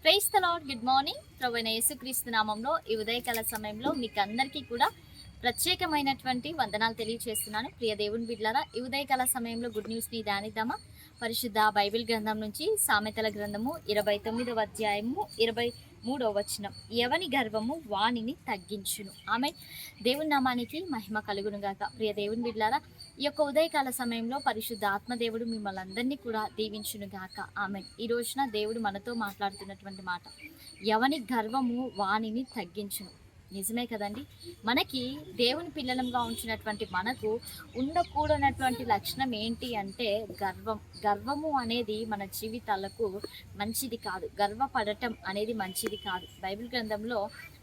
Praise the lord. Good morning. ప్రభువైన యేసుక్రీస్తు నామంలో ఈ ఉదయకాల సమయంలో మీకు అందరికీ కూడా ప్రత్యేకమైనటువంటి వందనాలు తెలియజేస్తున్నాను. ప్రియ దేవుని బిడ్డలారా, ఈ ఉదయకాల సమయంలో గుడ్ న్యూస్ని ధ్యానిద్దామా? పరిశుద్ధ బైబిల్ గ్రంథం నుంచి సామెతల గ్రంథము 29వ అధ్యాయము 23వ వచనం. ఎవని గర్వము వానిని తగ్గించును. ఆమె దేవుని నామానికి మహిమ కలుగును గాక. ప్రియ దేవుని బిడ్డలారా, ఈ యొక్క ఉదయకాల సమయంలో పరిశుద్ధ ఆత్మదేవుడు మిమ్మల్ని అందరినీ కూడా దీవించును గాక. ఆమె ఈ రోజున దేవుడు మనతో మాట్లాడుతున్నటువంటి మాట, ఎవని గర్వము వానిని తగ్గించును. నిజమే కదండి. మనకి దేవుని పిల్లలంగా ఉంచినటువంటి మనకు ఉండకూడనటువంటి లక్షణం ఏంటి అంటే గర్వము అనేది మన జీవితాలకు మంచిది కాదు. గర్వపడటం అనేది మంచిది కాదు. బైబిల్ గ్రంథంలో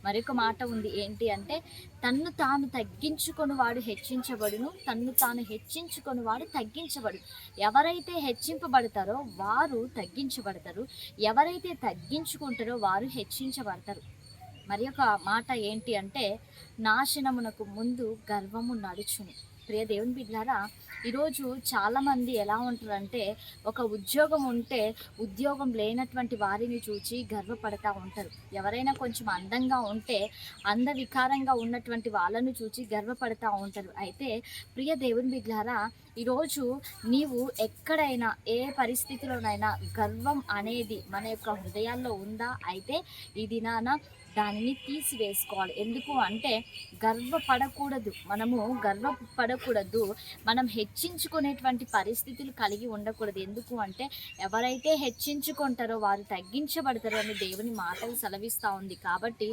మరొక మాట ఉంది. ఏంటి అంటే, తన్ను తాను తగ్గించుకొని వాడు హెచ్చించబడును, తన్ను తాను హెచ్చించుకొని వాడు తగ్గించబడు. ఎవరైతే హెచ్చింపబడతారో వారు తగ్గించబడతారు, ఎవరైతే తగ్గించుకుంటారో వారు హెచ్చించబడతారు. మరి ఒక మాట ఏంటి అంటే, నాశనమునకు ముందు గర్వము నడుచును. ప్రియ దేవుని బిడ్డలారా, ఈరోజు చాలామంది ఎలా ఉంటారంటే, ఒక ఉద్యోగం ఉంటే ఉద్యోగం లేనటువంటి వారిని చూచి గర్వపడతా ఉంటారు. ఎవరైనా కొంచెం అందంగా ఉంటే అందవికారంగా ఉన్నటువంటి వాళ్ళను చూచి గర్వపడతా ఉంటారు. అయితే ప్రియ దేవుని బిడ్డలారా, ఈరోజు నీవు ఎక్కడైనా ఏ పరిస్థితిలోనైనా గర్వం అనేది మన యొక్క హృదయాల్లో ఉందా? అయితే ఈ దినాన దానిని తీసివేసుకోవాలి. ఎందుకు అంటే, గర్వపడకూడదు. మనము గర్వపడకూడదు. మనం హెచ్చించుకునేటువంటి పరిస్థితులు కలిగి ఉండకూడదు. ఎందుకు అంటే, ఎవరైతే హెచ్చించుకుంటారో వారు తగ్గించబడతారో అని దేవుని మాటలు సెలవిస్తూ ఉంది. కాబట్టి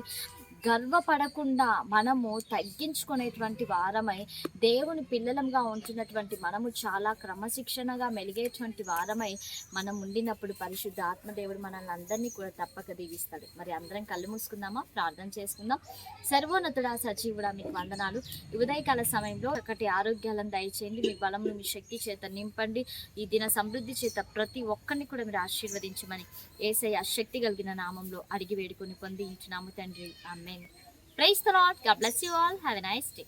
గర్వపడకుండా మనము తగ్గించుకునేటువంటి వారమై, దేవుని పిల్లలంగా ఉంటున్నటువంటి మనము చాలా క్రమశిక్షణగా మెలిగేటువంటి వారమై మనం ఉండినప్పుడు పరిశుద్ధ ఆత్మదేవుడు మనల్ని అందరినీ కూడా తప్పక దీవిస్తాడు. మరి అందరం కళ్ళు మూసుకుందామా? ప్రార్థన చేసుకుందాం. సర్వోన్నతుడా, సజీవుడా, మీకు వందనాలు. ఉదయకాల సమయంలో ఒకటి ఆరోగ్యాలను దయచేయండి. మీ బలమును మీ శక్తి చేత నింపండి. ఈ దిన సమృద్ధి చేత ప్రతి ఒక్కరిని కూడా మీరు ఆశీర్వదించమని యేసయ్య శక్తి కలిగిన నామంలో అడిగి వేడుకొని పొంది ఇంచున్నాము తండ్రి. ఆమేన్. Praise the Lord. God bless you all. Have a nice day.